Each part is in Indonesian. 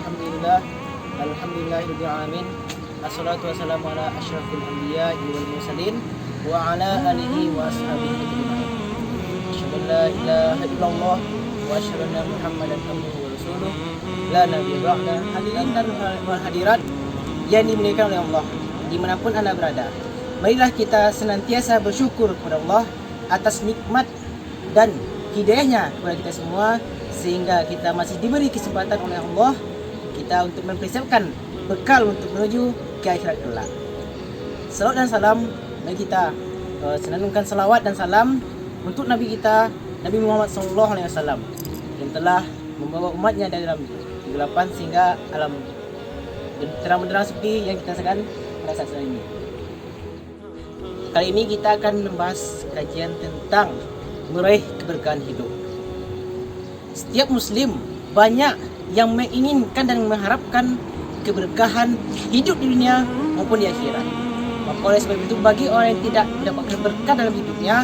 Alhamdulillah. Alhamdulillahirabbil alamin. Assalatu wassalamu ala asyrafil anbiya'i wal mursalin wa ala alihi wa ashabihi ajma'in. Asyhadu an la ilaha illallah wa asyhadu anna Muhammadan abduhu wa rasuluh. La nabiyya ba'da. Hadirin dan wal hadirat yang dimuliakan oleh Allah dimanapun Anda berada. Marilah kita senantiasa bersyukur kepada Allah atas nikmat dan hidayahnya kepada kita semua, sehingga kita masih diberi kesempatan oleh Allah kita untuk mempersiapkan bekal untuk menuju ke akhirat kelak. Salawat dan salam, mari kita senandungkan salawat dan salam untuk Nabi kita, Nabi Muhammad SAW, yang telah membawa umatnya dari dalam kegelapan sehingga alam terang benderang seperti yang kita saksikan pada saat ini. Kali ini kita akan membahas kajian tentang meraih keberkahan hidup. Setiap muslim banyak yang menginginkan dan mengharapkan keberkahan hidup di dunia maupun di akhirat. Maka oleh sebab itu, bagi orang yang tidak mendapatkan berkah dalam hidupnya,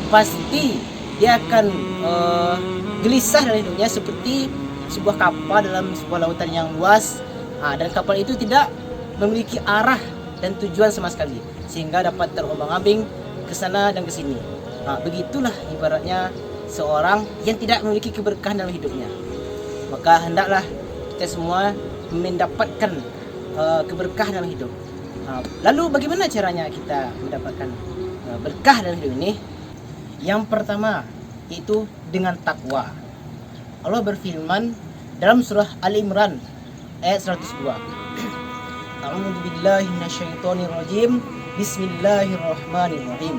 pasti dia akan gelisah dalam hidupnya seperti sebuah kapal dalam sebuah lautan yang luas, dan kapal itu tidak memiliki arah dan tujuan sama sekali, sehingga dapat terombang-ambing ke sana dan ke sini. Begitulah ibaratnya seorang yang tidak memiliki keberkahan dalam hidupnya. Maka hendaklah kita semua mendapatkan keberkahan dalam hidup. Lalu bagaimana caranya kita mendapatkan berkah dalam hidup ini? Yang pertama yaitu dengan takwa. Allah berfirman dalam surah Al-Imran ayat 102. A'udzu billahi minasyaitonir rajim. Bismillahirrahmanirrahim.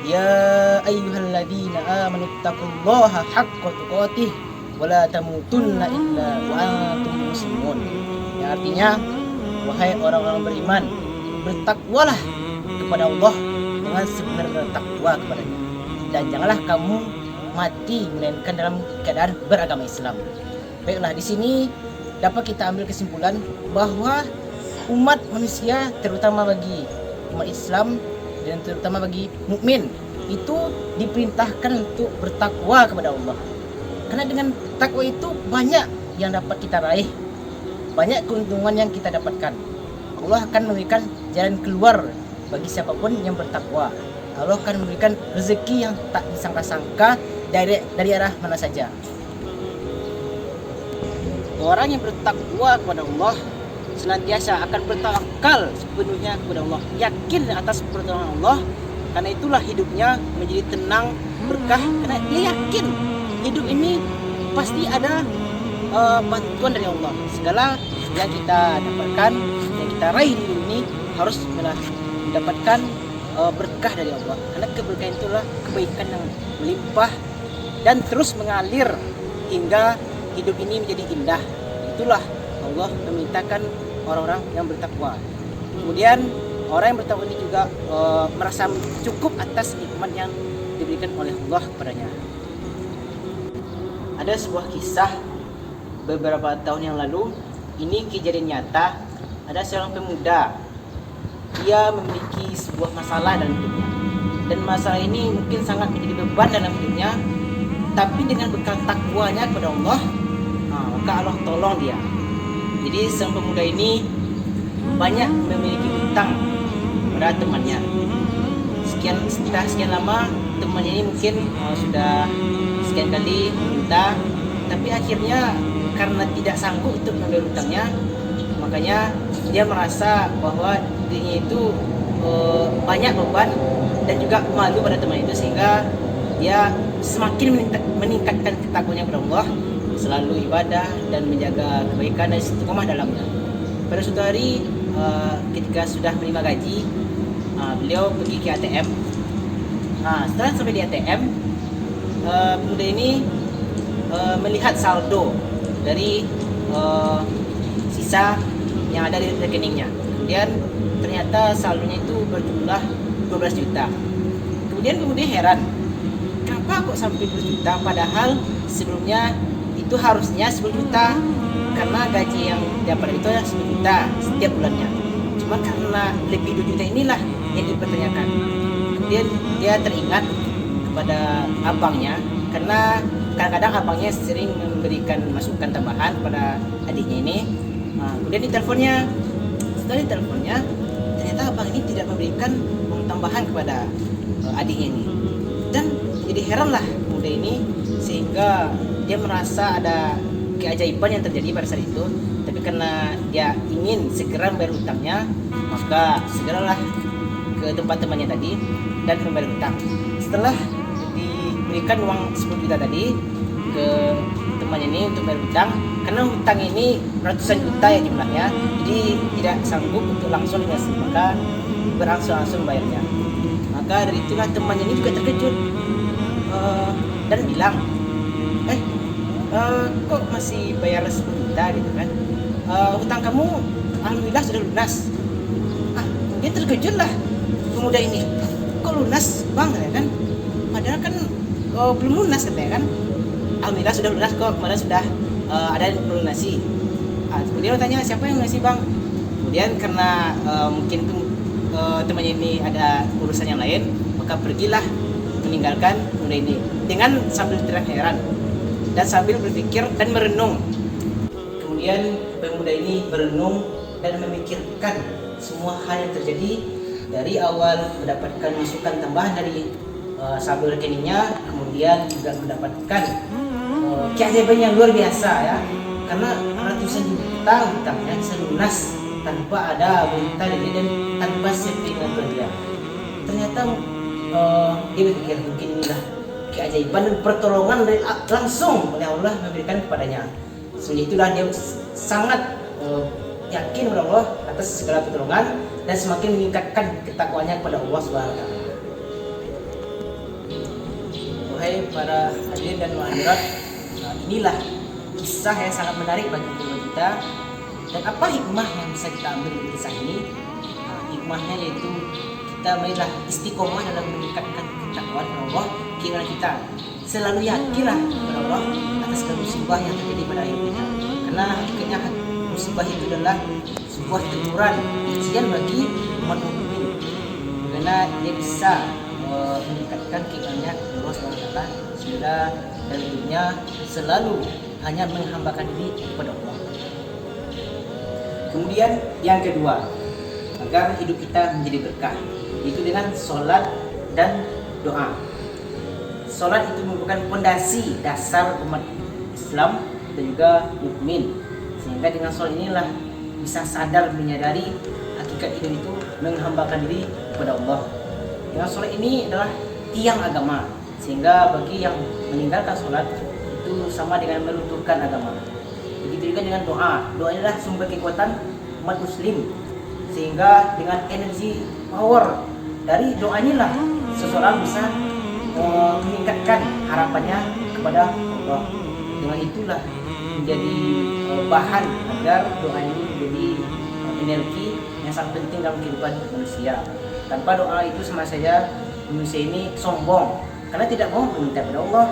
Ya ayyuhalladzina amanu taqullaha haqqa tuqatih wa la tamutunna illa wa antum muslimun. Yang artinya, wahai orang-orang beriman, bertakwalah kepada Allah dengan sebenar-benar takwa kepadanya, dan janganlah kamu mati melainkan dalam keadaan beragama Islam. Baiklah, di sini dapat kita ambil kesimpulan bahwa umat manusia, terutama bagi umat Islam dan terutama bagi mukmin, itu diperintahkan untuk bertakwa kepada Allah. Karena dengan takwa itu banyak yang dapat kita raih, banyak keuntungan yang kita dapatkan. Allah akan memberikan jalan keluar bagi siapapun yang bertakwa. Allah akan memberikan rezeki yang tak disangka-sangka dari arah mana saja. Orang yang bertakwa kepada Allah senantiasa akan bertawakal sepenuhnya kepada Allah, yakin atas pertolongan Allah. Karena itulah hidupnya menjadi tenang, berkah, karena dia yakin hidup ini pasti ada bantuan dari Allah. Segala yang kita dapatkan, yang kita raih di hidup ini harus mendapatkan berkah dari Allah. Karena keberkahan itulah kebaikan yang melimpah dan terus mengalir hingga hidup ini menjadi indah. Itulah Allah memintakan orang-orang yang bertakwa. Kemudian orang yang bertakwa ini juga merasa cukup atas nikmat yang diberikan oleh Allah kepadanya. Ada sebuah kisah beberapa tahun yang lalu, ini kejadian nyata. Ada seorang pemuda, dia memiliki sebuah masalah dalam hidupnya, dan masalah ini mungkin sangat menjadi beban dalam hidupnya. Tapi dengan bekal takwanya kepada Allah, maka Allah tolong dia. Jadi sang pemuda ini banyak memiliki hutang pada temannya. Setelah sekian lama, temannya ini mungkin sudah sekian kali minta, tapi akhirnya karena tidak sanggup untuk membayar hutangnya, makanya dia merasa bahwa dirinya itu banyak beban dan juga malu pada teman itu, sehingga dia semakin meningkatkan ketakutannya kepada Allah, selalu ibadah dan menjaga kebaikan dan istiqomah dalamnya. Pada suatu hari ketika sudah menerima gaji, beliau pergi ke ATM. Setelah sampai di ATM, pemuda ini melihat saldo dari sisa yang ada di rekeningnya. Kemudian ternyata saldonya itu berjumlah 12 juta. Kemudian pemuda heran, kenapa kok sampai 12 juta, padahal sebelumnya itu harusnya 10 juta, karena gaji yang dapat itu adalah 10 juta setiap bulannya. Cuma karena lebih 2 juta inilah yang dipertanyakan. Kemudian dia teringat kepada abangnya, karena kadang-kadang abangnya sering memberikan masukan tambahan pada adiknya ini. Kemudian diteleponnya, setelah diteleponnya ternyata abang ini tidak memberikan uang tambahan kepada adiknya ini, dan jadi heranlah pemuda ini, sehingga dia merasa ada keajaiban yang terjadi pada saat itu. Tapi karena dia ingin segera membayar hutangnya, maka segeralah ke tempat temannya tadi dan membayar hutang. Setelah diberikan uang 10 juta tadi ke temannya ini untuk bayar hutang, karena hutang ini ratusan juta ya jumlahnya, jadi tidak sanggup untuk langsung lunasi, maka berangsur-angsur bayarnya. Maka dari itulah temannya ini juga terkejut dan bilang, kok masih bayar 10 juta gitu kan? Hutang kamu alhamdulillah sudah lunas. Dia terkejutlah pemuda ini, kok lunas bang ya kan? Padahal kan belum lunas katanya kan. Alhamdulillah sudah lunas kok, kemarin sudah ada yang melunasi. Kemudian tanya siapa yang melunasi bang? Kemudian karena mungkin temannya ini ada urusan yang lain, maka pergilah meninggalkan pemuda ini dengan sambil teriak heran dan sambil berpikir dan merenung. Kemudian pemuda ini merenung dan memikirkan semua hal yang terjadi dari awal, mendapatkan masukan tambahan dari saldo rekeningnya, kemudian juga mendapatkan keajaiban yang luar biasa ya, karena ratusan juta hutangnya bisa lunas tanpa ada berita dari dan tanpa sepingan dia. Ternyata dia berpikir mungkin inilah keajaiban dan pertolongan dari langsung oleh Allah memberikan kepadanya. Sejak itulah dia sangat yakin kepada Allah atas segala pertolongan dan semakin meningkatkan ketakwaannya kepada Allah Subhanahu wa taala. Wahai para hadirin dan hadirat, inilah kisah yang sangat menarik bagi kita. Dan apa hikmah yang bisa kita ambil dari kisah ini? Hikmahnya yaitu kita marilah istiqomah dalam meningkatkan ketakwaan Allah, keinginan kita selalu yakinlah kepada Allah atas segala musibah yang terjadi pada hidup kita, karena hakikatnya musibah itu adalah sebuah teguran ujian bagi umat mukmin, karena dia bisa meningkatkan keinginannya kepada Allah SWT, sehingga dalam hidupnya selalu hanya menghambakan diri kepada Allah. Kemudian yang kedua, agar hidup kita menjadi berkah, yaitu dengan sholat dan doa. Sholat itu merupakan fondasi dasar umat Islam dan juga mukmin, sehingga dengan sholat inilah bisa sadar menyadari hakikat hidup itu menghambakan diri kepada Allah. Dengan sholat ini adalah tiang agama, sehingga bagi yang meninggalkan sholat itu sama dengan meruntuhkan agama. Begitu juga dengan doa. Doa adalah sumber kekuatan umat muslim, sehingga dengan energi power dari doa inilah seseorang bisa meningkatkan harapannya kepada Allah. Dengan itulah menjadi bahan agar doa ini menjadi energi yang sangat penting dalam kehidupan manusia. Tanpa doa itu sama saja manusia ini sombong, karena tidak mau meminta kepada Allah,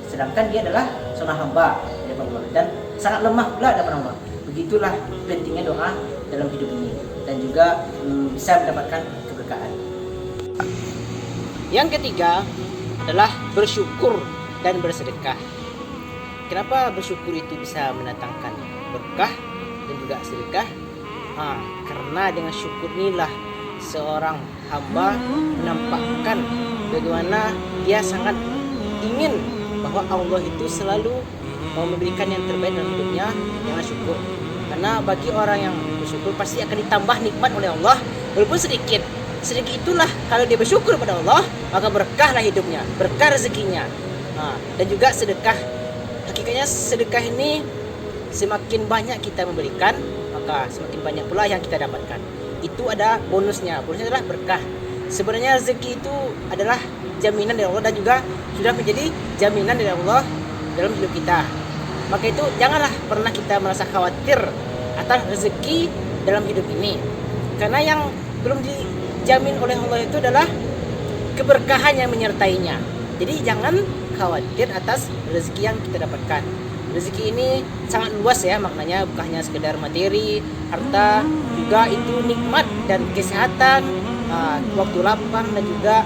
sedangkan dia adalah seorang hamba dari Allah dan sangat lemah pula hadapan Allah. Begitulah pentingnya doa dalam hidup ini, dan juga bisa mendapatkan keberkahan. Yang ketiga adalah bersyukur dan bersedekah. Kenapa bersyukur itu bisa mendatangkan berkah dan juga sedekah? Karena dengan syukur inilah seorang hamba menampakkan bagaimana dia sangat ingin bahwa Allah itu selalu memberikan yang terbaik dalam hidupnya dengan syukur. Karena bagi orang yang bersyukur pasti akan ditambah nikmat oleh Allah walaupun sedikit. Sedikit itulah kalau dia bersyukur pada Allah, maka berkahlah hidupnya, berkah rezekinya. Dan juga sedekah. Hakikatnya sedekah ini semakin banyak kita memberikan, maka semakin banyak pula yang kita dapatkan. Itu ada bonusnya. Bonusnya adalah berkah. Sebenarnya rezeki itu adalah jaminan dari Allah dan juga sudah menjadi jaminan dari Allah dalam hidup kita. Maka itu janganlah pernah kita merasa khawatir atas rezeki dalam hidup ini, karena yang belum dijamin oleh Allah itu adalah keberkahan yang menyertainya. Jadi jangan khawatir atas rezeki yang kita dapatkan. Rezeki ini sangat luas ya maknanya, bukan hanya sekedar materi, harta, juga itu nikmat dan kesehatan, waktu lapang, dan juga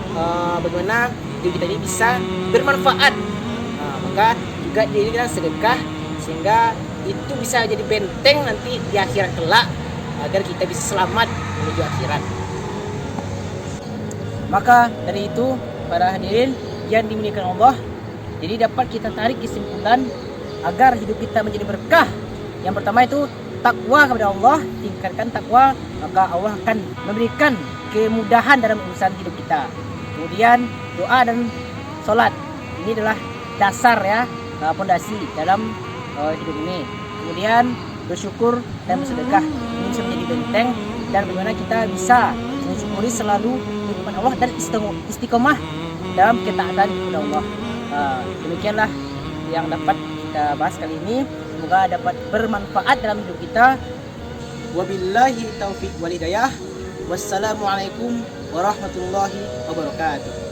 bagaimana hidup kita ini bisa bermanfaat. Maka juga diri dengan sedekah, sehingga itu bisa jadi benteng nanti di akhirat kelak agar kita bisa selamat menuju akhirat. Maka dari itu para hadirin yang dimuliakan Allah, jadi dapat kita tarik kesimpulan agar hidup kita menjadi berkah. Yang pertama itu takwa kepada Allah, tingkatkan takwa, maka Allah akan memberikan kemudahan dalam urusan hidup kita. Kemudian doa dan sholat, ini adalah dasar ya, pondasi dalam hidup ini. Kemudian bersyukur dan bersedekah, ini bisa menjadi benteng dan bagaimana kita bisa mensyukuri selalu nikmat Allah dan istiqomah dalam ketaatan kepada Allah. Demikianlah yang dapat kita bahas kali ini. Semoga dapat bermanfaat dalam hidup kita. Wabillahi taufiq wal hidayah. Wassalamualaikum warahmatullahi wabarakatuh.